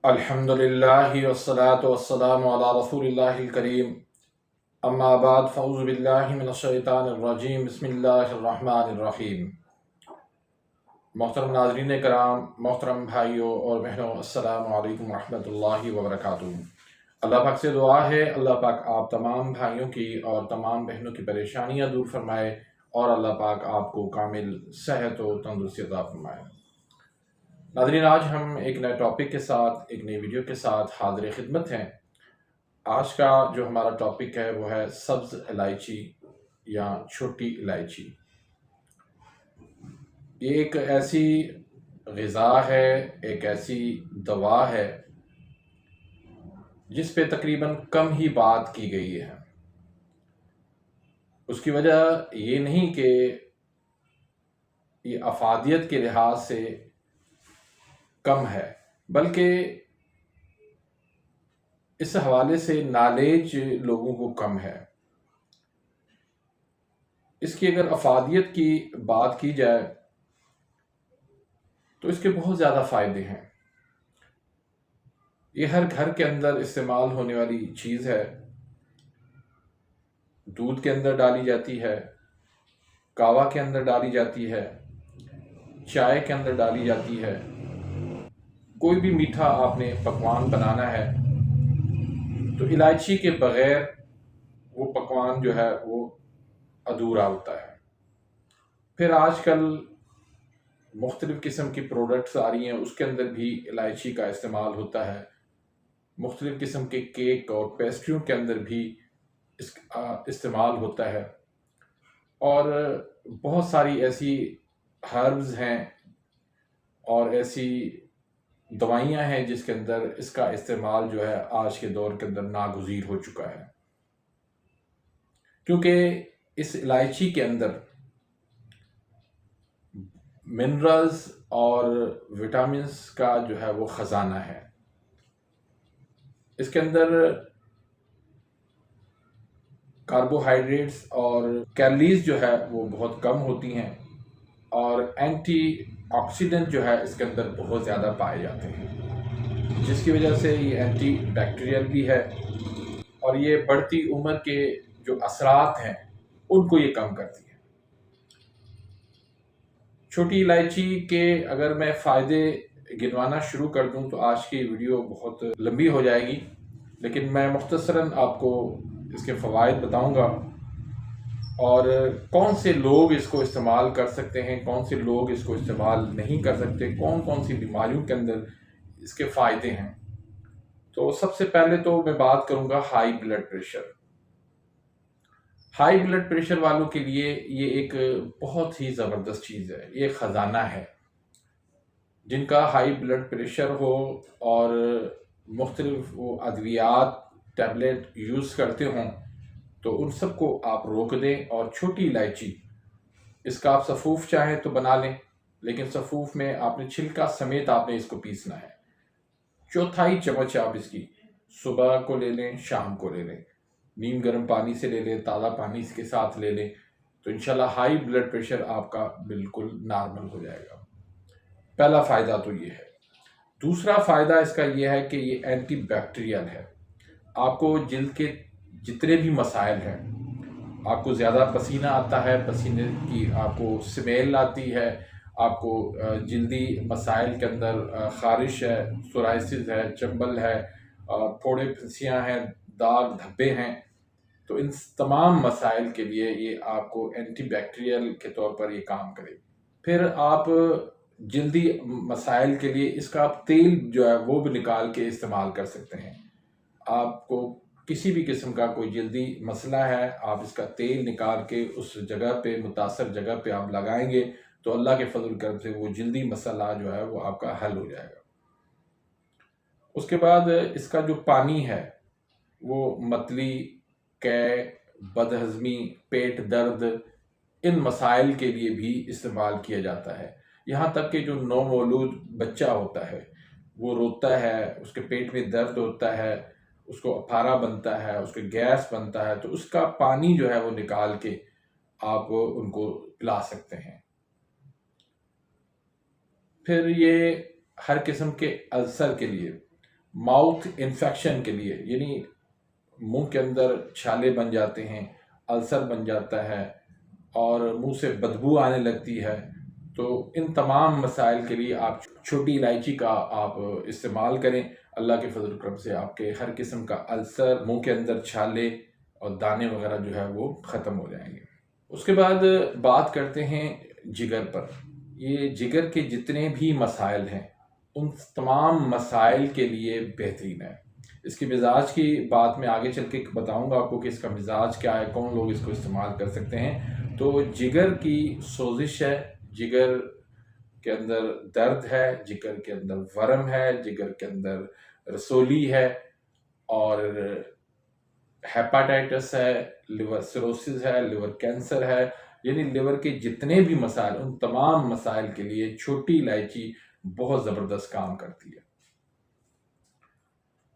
अल्हम्दुलिल्लाहि वस्सलातु वस्सलामु अला रसूलिल्लाहिल करीम। अम्मा बाद फ़अऊज़ु बिल्लाहि मिनश शैतानिर रजीम। बिस्मिल्लाहिर रहमानिर रहीम। मोहतरम नाज़रीन कराम, मोहतरम भाइयों और बहनों, अस्सलामु अलैकुम रहमतुल्लाहि व बरकातुहू। अल्लाह पाक से दुआ है, अल्लाह पाक आप तमाम भाइयों की और तमाम बहनों की परेशानियाँ दूर फरमाए और अल्लाह पाक आपको कामिल सेहत व तंदुरुस्ती अता फरमाए। नाज़रीन, आज हम एक नए टॉपिक के साथ, एक नई वीडियो के साथ हाज़िर खिदमत हैं। आज का जो हमारा टॉपिक है वो है सब्ज़ इलायची या छोटी इलायची। ये एक ऐसी ग़िज़ा है, एक ऐसी दवा है जिस पे तकरीबन कम ही बात की गई है। उसकी वजह ये नहीं कि ये अफादियत के लिहाज से कम है, बल्कि इस हवाले से नॉलेज लोगों को कम है। इसकी अगर अफादियत की बात की जाए तो इसके बहुत ज़्यादा फ़ायदे हैं। ये हर घर के अंदर इस्तेमाल होने वाली चीज़ है। दूध के अंदर डाली जाती है, कावा के अंदर डाली जाती है, चाय के अंदर डाली जाती है। कोई भी मीठा आपने पकवान बनाना है तो इलायची के बग़ैर वो पकवान जो है वो अधूरा होता है। फिर आजकल मुख्तलिफ़ किस्म की प्रोडक्ट्स आ रही हैं, उसके अंदर भी इलायची का इस्तेमाल होता है। मुख्तलिफ़ किस्म के केक और पेस्ट्रियों के अंदर भी इसका इस्तेमाल होता है। और बहुत सारी ऐसी हर्ब्स हैं और ऐसी दवाइयाँ हैं जिसके अंदर इसका इस्तेमाल जो है आज के दौर के अंदर नागुज़ीर हो चुका है, क्योंकि इस इलायची के अंदर मिनरल्स और विटामिन्स का जो है वो ख़जाना है। इसके अंदर कार्बोहाइड्रेट्स और कैलोरीज जो है वो बहुत कम होती हैं और एंटीऑक्सीडेंट जो है इसके अंदर बहुत ज़्यादा पाए जाते हैं, जिसकी वजह से ये एंटी बैक्टीरियल भी है और ये बढ़ती उम्र के जो असरात हैं उनको ये कम करती है। छोटी इलायची के अगर मैं फ़ायदे गिनवाना शुरू कर दूं तो आज की वीडियो बहुत लंबी हो जाएगी, लेकिन मैं मुख्तसरन आपको इसके फ़वाइद बताऊंगा और कौन से लोग इसको इस्तेमाल कर सकते हैं, कौन से लोग इसको इस्तेमाल नहीं कर सकते, कौन कौन सी बीमारियों के अंदर इसके फ़ायदे हैं। तो सबसे पहले तो मैं बात करूंगा high blood pressure. High blood pressure वालों के लिए ये एक बहुत ही ज़बरदस्त चीज़ है, ये ख़जाना है। जिनका हाई ब्लड प्रेशर हो और मुख्तलिफ वो अद्वियात टैबलेट यूज़ करते हों तो उन सबको आप रोक दें और छोटी इलायची इसका आप सफ़ूफ चाहें तो बना लें, लेकिन सफ़ूफ में आपने छिलका समेत आपने इसको पीसना है। चौथाई चम्मच आप इसकी सुबह को ले लें, शाम को ले लें, नीम गर्म पानी से ले लें, ताज़ा पानी इसके साथ ले लें, तो इंशाल्लाह हाई ब्लड प्रेशर आपका बिल्कुल नॉर्मल हो जाएगा। पहला फ़ायदा तो ये है। दूसरा फ़ायदा इसका ये है कि ये एंटी बैक्टीरियल है। आपको जिल्द के जितने भी मसाइल हैं, आपको ज़्यादा पसीना आता है, पसीने की आपको स्मेल आती है, आपको जिल्दी मसाइल के अंदर ख़ारिश है, सोराइसिस है, चंबल है, फोड़े फुंसियाँ हैं, दाग धब्बे हैं, तो इन तमाम मसाइल के लिए ये आपको एंटी बैक्टीरियल के तौर पर ये काम करेगी। फिर आप जल्दी मसाइल के लिए इसका आप तेल जो है वो भी निकाल के इस्तेमाल कर सकते हैं। आपको किसी भी किस्म का कोई जल्दी मसला है, आप इसका तेल निकाल के उस जगह पे, मुतासर जगह पे आप लगाएंगे तो अल्लाह के फजल करम से वो जल्दी मसला जो है वो आपका हल हो जाएगा। उसके बाद इसका जो पानी है वो मतली, कै, बदहज़मी, पेट दर्द, इन मसाइल के लिए भी इस्तेमाल किया जाता है। यहाँ तक कि जो नौमौलूद बच्चा होता है वो रोता है, उसके पेट में दर्द होता है, उसको अफारा बनता है, उसके गैस बनता है, तो उसका पानी जो है वो निकाल के आप उनको पिला सकते हैं। फिर ये हर किस्म के अल्सर के लिए, माउथ इन्फेक्शन के लिए, यानी मुंह के अंदर छाले बन जाते हैं, अल्सर बन जाता है और मुंह से बदबू आने लगती है, तो इन तमाम मसाइल के लिए आप छोटी इलायची का आप इस्तेमाल करें। अल्लाह के फजल करम से आपके हर किस्म का अल्सर, मुंह के अंदर छाले और दाने वगैरह जो है वो ख़त्म हो जाएंगे। उसके बाद बात करते हैं जिगर पर। ये जिगर के जितने भी मसाइल हैं उन तमाम मसाइल के लिए बेहतरीन है। इसके मिजाज की बात मैं आगे चल के बताऊंगा आपको कि इसका मिजाज क्या है, कौन लोग इसको इस्तेमाल कर सकते हैं। तो जिगर की सोजिश है, जिगर के अंदर दर्द है, जिगर के अंदर वर्म है, जिगर के अंदर रसोली है और हेपाटाइटिस है, लिवर सिरोसिस है, लिवर कैंसर है, यानी लिवर के जितने भी मसाइल, उन तमाम मसाइल के लिए छोटी इलायची बहुत ज़बरदस्त काम करती है।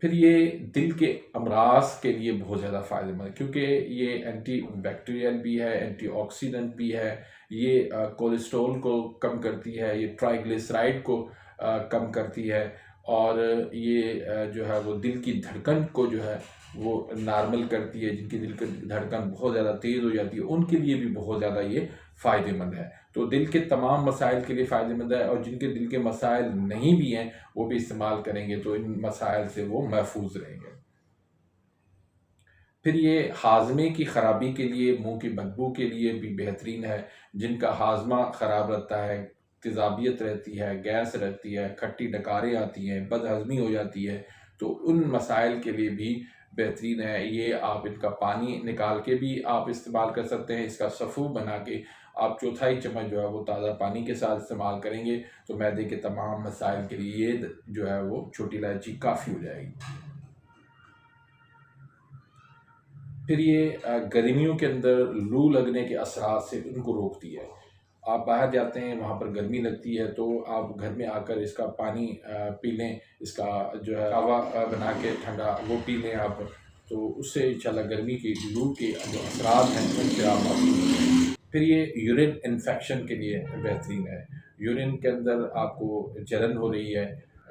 फिर ये दिल के अमराज के लिए बहुत ज़्यादा फ़ायदेमंद है, क्योंकि ये एंटी बैक्टीरियल भी है, एंटीऑक्सीडेंट भी है, ये कोलेस्ट्रॉल को कम करती है, ये ट्राइग्लिसराइड को कम करती है और ये जो है वो दिल की धड़कन को जो है वो नॉर्मल करती है। जिनकी दिल की धड़कन बहुत ज़्यादा तेज़ हो जाती है उनके लिए भी बहुत ज़्यादा ये फ़ायदेमंद है। तो दिल के तमाम मसाइल के लिए फ़ायदेमंद है और जिनके दिल के मसाइल नहीं भी हैं वो भी इस्तेमाल करेंगे तो इन मसाइल से वो महफूज रहेंगे। फिर ये हाजमे की ख़राबी के लिए, मुंह की बदबू के लिए भी बेहतरीन है। जिनका हाजमा ख़राब रहता है, तेज़ाबियत रहती है, गैस रहती है, खट्टी डकारें आती हैं, बदहज़मी हो जाती है, तो उन मसाइल के लिए भी बेहतरीन है। ये आप इनका पानी निकाल के भी आप इस्तेमाल कर सकते हैं। इसका सफ़ू बना के आप चौथाई चम्मच जो है वो ताज़ा पानी के साथ इस्तेमाल करेंगे तो मैदे के तमाम मसाइल के लिए ये जो है वो छोटी इलायची काफ़ी हो जाएगी। फिर ये गर्मियों के अंदर लू लगने के असरात से उनको रोकती है। आप बाहर जाते हैं, वहाँ पर गर्मी लगती है, तो आप घर में आकर इसका पानी पी लें, इसका जो है कहवा बना के ठंडा वो पी लें आप, तो उससे इंशाल्लाह गर्मी की लू के जो असरात हैं उनसे आप माफ़ी होंगे। फिर ये यूरिन इन्फेक्शन के लिए बेहतरीन है। यूरिन के अंदर आपको जलन हो रही है,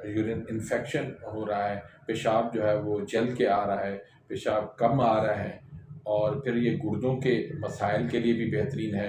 यूरिन इन्फेक्शन हो रहा है, पेशाब जो है वो जल के आ रहा है, पेशाब कम आ रहा है और फिर ये गुर्दों के मसाइल के लिए भी बेहतरीन है।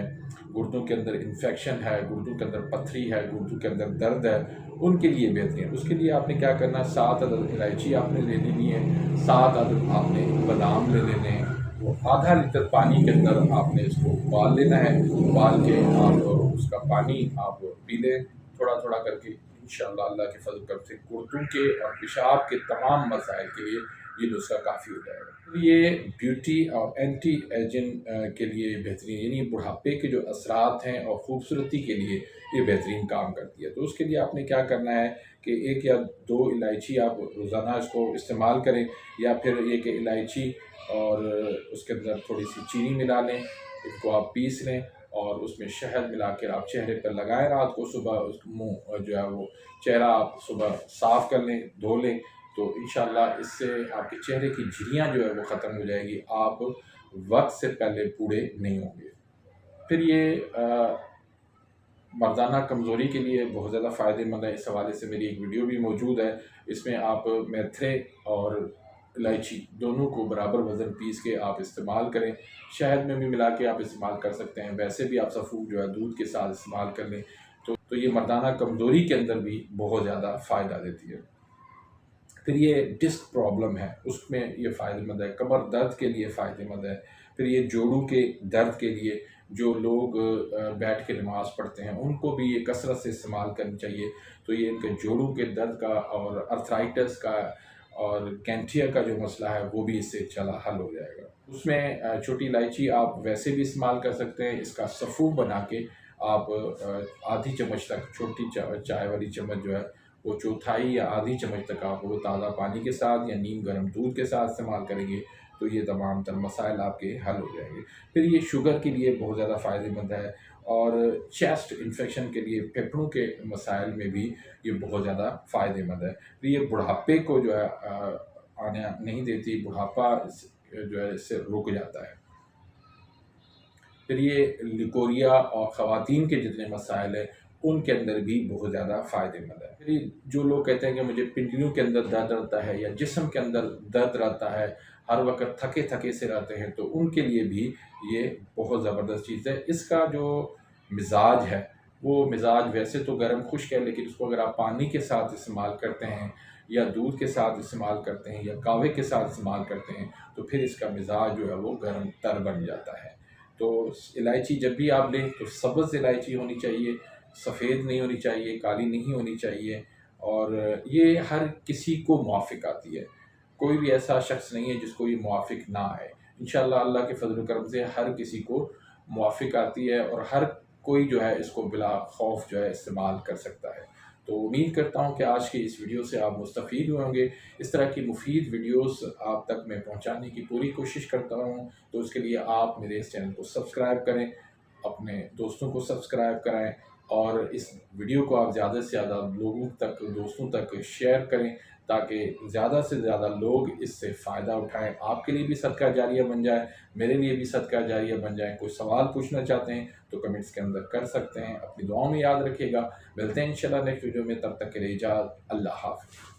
गुर्दों के अंदर इन्फेक्शन है, गुर्दों के अंदर पथरी है, गुर्दों के अंदर दर्द है, उनके लिए बेहतरीन है। उसके लिए आपने क्या करना है, 7 अदद इलायची आपने ले लेनी है, 7 अदद आपने बादाम ले लेने हैं, वो आधा लीटर पानी के अंदर आपने इसको उबाल लेना है। उबाल के आप उसका पानी आप पी लें थोड़ा थोड़ा करके। इंशाअल्लाह अल्लाह के फजल करम से गुर्दों के और पेशाब के तमाम मसाइल के लिए ये नुस्खा काफ़ी हो जाएगा। तो ये ब्यूटी और एंटी एजिंग के लिए बेहतरीन, यानी बुढ़ापे के जो असरात हैं और ख़ूबसूरती के लिए ये बेहतरीन काम करती है। तो उसके लिए आपने क्या करना है कि 1 या 2 इलायची आप रोज़ाना इसको इस्तेमाल करें, या फिर 1 इलायची और उसके अंदर थोड़ी सी चीनी मिला लें, इसको आप पीस लें और उसमें शहद मिला कर आप चेहरे पर लगाएं रात को। सुबह उस मुँह जो है वो चेहरा आप सुबह साफ़ कर लें, धो लें, तो इंशाल्लाह इससे आपके चेहरे की झुर्रियाँ जो है वो ख़त्म हो जाएगी, आप वक्त से पहले बूढ़े नहीं होंगे। फिर ये मर्दाना कमज़ोरी के लिए बहुत ज़्यादा फ़ायदेमंद है। इस हवाले से मेरी एक वीडियो भी मौजूद है, इसमें आप मेथरे और इलायची दोनों को बराबर वज़न पीस के आप इस्तेमाल करें। शहद में भी मिला के आप इस्तेमाल कर सकते हैं, वैसे भी आप सफ़ूफ जो है दूध के साथ इस्तेमाल कर लें, तो ये मर्दाना कमज़ोरी के अंदर भी बहुत ज़्यादा फ़ायदा देती है। फिर ये डिस्क प्रॉब्लम है उसमें ये फ़ायदेमंद है, कमर दर्द के लिए फ़ायदेमंद है। फिर ये जोड़ों के दर्द के लिए, जो लोग बैठ के नमाज़ पढ़ते हैं उनको भी ये कसरत से इस्तेमाल करनी चाहिए, तो ये इनके जोड़ों के दर्द का और अर्थराइटिस का और कैंठिया का जो मसला है वो भी इससे चला हल हो जाएगा। उसमें छोटी इलायची आप वैसे भी इस्तेमाल कर सकते हैं, इसका सफ़ू बना के आप आधी चम्मच तक, छोटी चाय वाली चम्मच जो है वो चौथाई या आधी चम्मच तक आप वो ताज़ा पानी के साथ या नीम गर्म दूध के साथ इस्तेमाल करेंगे तो ये तमाम तर मसाइल आपके हल हो जाएंगे। फिर ये शुगर के लिए बहुत ज़्यादा फ़ायदेमंद है और चेस्ट इन्फेक्शन के लिए, फेफड़ों के मसाइल में भी ये बहुत ज़्यादा फ़ायदेमंद है। फिर ये बुढ़ापे को जो है आने नहीं देती, बुढ़ापा जो है इससे रुक जाता है। फिर ये लिकोरिया और ख़वातीन के जितने मसाइल हैं उनके अंदर भी बहुत ज़्यादा फ़ायदेमंद है। फिर जो लोग कहते हैं कि मुझे पिंडलियों के अंदर दर्द रहता है या जिस्म के अंदर दर्द रहता है, हर वक्त थके थके से रहते हैं, तो उनके लिए भी ये बहुत ज़बरदस्त चीज़ है। इसका जो मिजाज है वो मिजाज वैसे तो गर्म खुश्क है, लेकिन इसको अगर आप पानी के साथ इस्तेमाल करते हैं या दूध के साथ इस्तेमाल करते हैं या कहवे के साथ इस्तेमाल करते हैं तो फिर इसका मिजाज जो है वो गर्म तर बन जाता है। तो इलायची जब भी आप लें तो सब्ज़ इलायची होनी चाहिए, सफ़ेद नहीं होनी चाहिए, काली नहीं होनी चाहिए, और ये हर किसी को मुआफ़िक आती है। कोई भी ऐसा शख्स नहीं है जिसको ये मुआफ़िक ना आए। इंशाअल्लाह अल्लाह के फ़ज़ल व करम से हर किसी को मुआफ़िक आती है और हर कोई जो है इसको बिला खौफ जो है इस्तेमाल कर सकता है। तो उम्मीद करता हूँ कि आज की इस वीडियो से आप मुस्तफ़ीद हुए होंगे। इस तरह की मुफीद वीडियोस आप तक मैं पहुँचाने की पूरी कोशिश करता हूँ, तो उसके लिए आप मेरे इस चैनल को सब्सक्राइब करें, अपने दोस्तों को सब्सक्राइब कराएँ और इस वीडियो को आप ज़्यादा से ज़्यादा लोगों तक, दोस्तों तक शेयर करें, ताकि ज़्यादा से ज़्यादा लोग इससे फ़ायदा उठाएँ। आपके लिए भी सदका जारिया बन जाए, मेरे लिए भी सदका जारिया बन जाए। कोई सवाल पूछना चाहते हैं तो कमेंट्स के अंदर कर सकते हैं। अपनी दुआओं में याद रखिएगा। मिलते हैं इंशाल्लाह नेक्स्ट वीडियो में, तब तक के लिए इजाज़त। अल्लाह हाफ़िज़।